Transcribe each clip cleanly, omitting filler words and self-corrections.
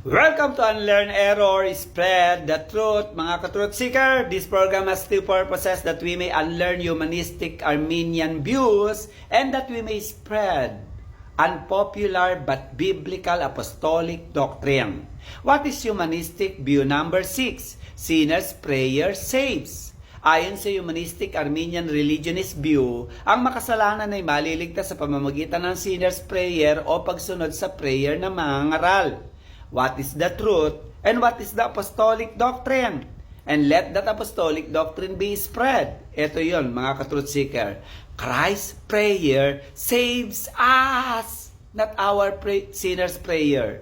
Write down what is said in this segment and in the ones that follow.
Welcome to Unlearn Error, Spread the Truth. Mga ka-truth seeker, this program has two purposes: that we may unlearn humanistic Arminian views and that we may spread unpopular but biblical apostolic doctrine. What is humanistic view number 6? Sinner's prayer saves. Ayon sa humanistic Arminian religionist view, ang makasalanan ay maliligtas sa pamamagitan ng sinner's prayer o pagsunod sa prayer ng mga ngaral. What is the truth and what is the apostolic doctrine? And let that apostolic doctrine be spread. Ito yon, mga ka-truth seeker. Christ's prayer saves us, not our sinner's prayer.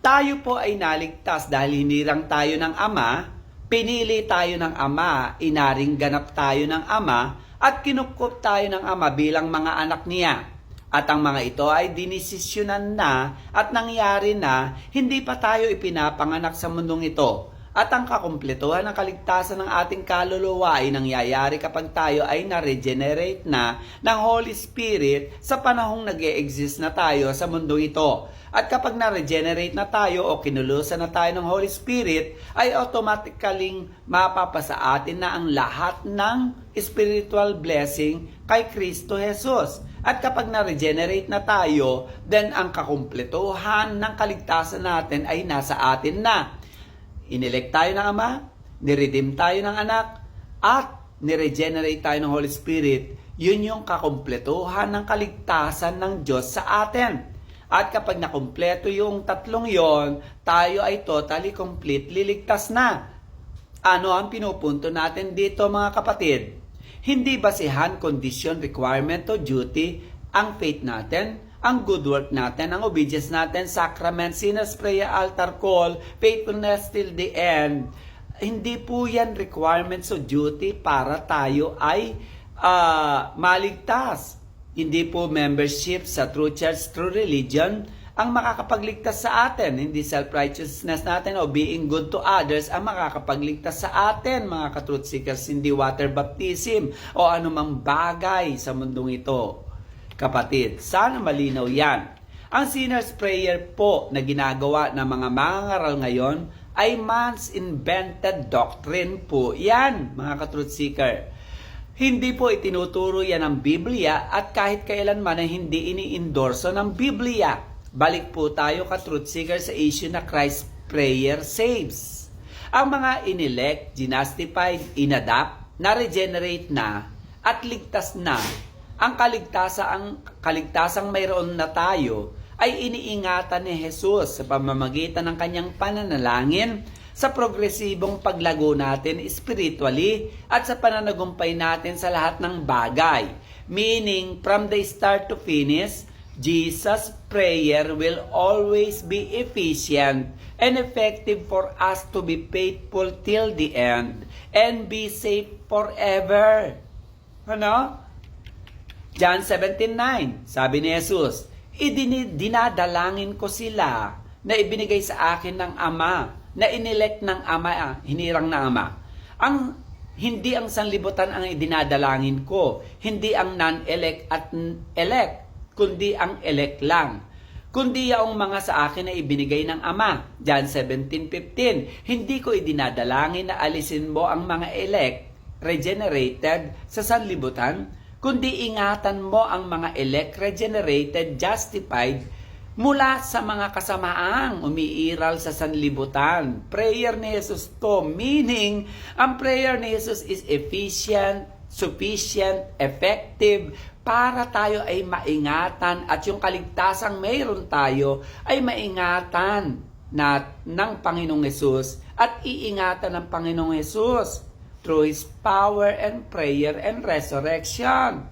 Tayo po ay naligtas dahil hinirang tayo ng Ama, pinili tayo ng Ama, inaring ganap tayo ng Ama, at kinukup tayo ng Ama bilang mga anak niya. At ang mga ito ay dinesisyonan na at nangyari na hindi pa tayo ipinapanganak sa mundong ito. At ang kakumpletuhan ng kaligtasan ng ating kaluluwa ay nangyayari kapag tayo ay na-regenerate na ng Holy Spirit sa panahong nag-e-exist na tayo sa mundong ito. At kapag na-regenerate na tayo o kinulusan na tayo ng Holy Spirit, ay automatically mapapasa atin na ang lahat ng spiritual blessing kay Kristo Jesus. At kapag na-regenerate na tayo, then ang kakumpletuhan ng kaligtasan natin ay nasa atin na. Inelect tayo ng Ama, niredeem tayo ng Anak, at niregenerate tayo ng Holy Spirit. Yun yung kakumpletuhan ng kaligtasan ng Diyos sa atin. At kapag nakumpleto yung tatlong yon, tayo ay totally completely ligtas na. Ano ang pinupunto natin dito, mga kapatid? Hindi basihan, condition, requirement o duty ang faith natin, ang good work natin, ang obedience natin, sacrament, sinner's prayer, altar call, faithfulness till the end. Hindi po yan requirements o duty para tayo ay maligtas. Hindi po membership sa true church, true religion ang makakapagligtas sa atin. Hindi self-righteousness natin o being good to others ang makakapagligtas sa atin, mga ka-truth seekers. Hindi water baptism o anumang bagay sa mundong ito. Kapatid, sana malinaw yan. Ang sinner's prayer po na ginagawa ng mga mangangaral ngayon ay man's invented doctrine po yan, mga ka-truth seeker. Hindi po itinuturo yan ng Biblia at kahit kailanman ay hindi ini-endorso ng Biblia. Balik po tayo ka-truth seeker sa issue na Christ's prayer saves. Ang mga inelect, justified, inadapt, na-regenerate na, at ligtas na, ang kaligtasang mayroon na tayo ay iniingatan ni Jesus sa pamamagitan ng kanyang pananalangin, sa progresibong paglago natin spiritually, at sa pananagumpay natin sa lahat ng bagay. Meaning, from the start to finish, Jesus' prayer will always be efficient and effective for us to be faithful till the end and be safe forever. Ano? John 17:9, sabi ni Jesus, dinadalangin ko sila na ibinigay sa akin ng Ama, na inelect ng Ama, hinirang ng Ama. Hindi ang sanlibutan ang idinadalangin ko, hindi ang non-elect at elect, kundi ang elect lang. Kundi yaong mga sa akin na ibinigay ng Ama. John 17:15, hindi ko idinadalangin na alisin mo ang mga elect, regenerated sa sanlibutan, kundi ingatan mo ang mga elect, regenerated, justified, mula sa mga kasamaang umiiral sa sanlibutan. Prayer ni Jesus to, meaning, ang prayer ni Jesus is efficient, sufficient, effective, para tayo ay maingatan at yung kaligtasang mayroon tayo ay maingatan ng Panginoong Hesus at iingatan ng Panginoong Hesus through His power and prayer and resurrection.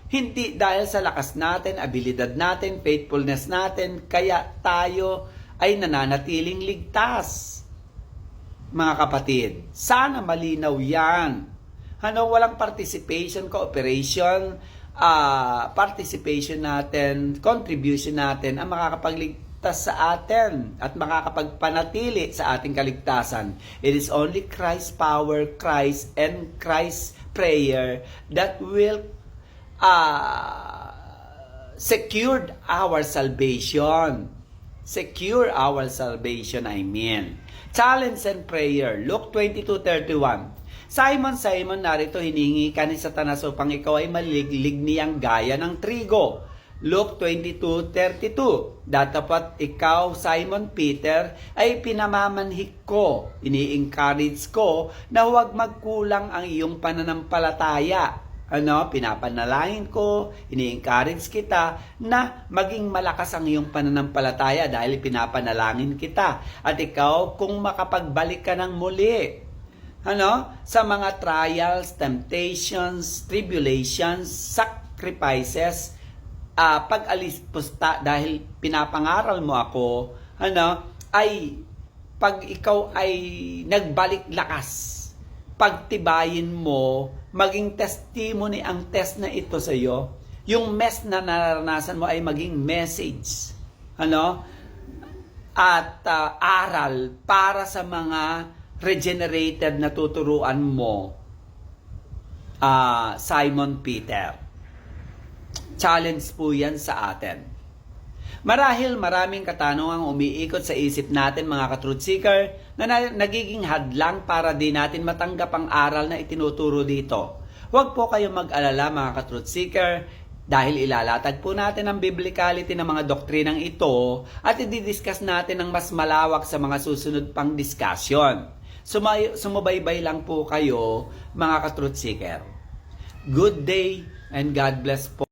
Hindi dahil sa lakas natin, abilidad natin, faithfulness natin, kaya tayo ay nananatiling ligtas. Mga kapatid, sana malinaw yan. Walang participation, cooperation, participation natin, contribution natin ang makakapagligtas sa atin at makakapagpanatili sa ating kaligtasan. It is only Christ's power, Christ, and Christ's prayer that will secured our salvation. secure our salvation, Challenge and prayer, Luke 22:31. Simon, narito hiningi ka ni Satanas upang ikaw ay maliglig niyang gaya ng trigo. Luke 22:32. Datapat ikaw, Simon Peter, ay pinamamanhik ko, ini-encourage ko na huwag magkulang ang iyong pananampalataya. Pinapanalangin ko, ini-encourage kita na maging malakas ang iyong pananampalataya dahil pinapanalangin kita. At ikaw, kung makapagbalik ka ng muli, sa mga trials, temptations, tribulations, sacrifices, pag-alis pusta dahil pinapangaral mo ako, ay pag ikaw ay nagbalik lakas, pagtibayin mo, maging testimony ang test na ito sa iyo, yung mess na naranasan mo ay maging message, at aral para sa mga regenerated na tuturuan mo, Simon Peter. Challenge po yan sa atin. Marahil maraming katanungang umiikot sa isip natin, mga ka-truth seeker, na nagiging hadlang para di natin matanggap ang aral na itinuturo dito. Huwag po kayong mag-alala, mga ka-truth seeker, dahil ilalatag po natin ang biblicality ng mga doktrinang ito at i-discuss natin ng mas malawak sa mga susunod pang discussion. Sumubaybay lang po kayo, mga ka-truth seeker. Good day and God bless po.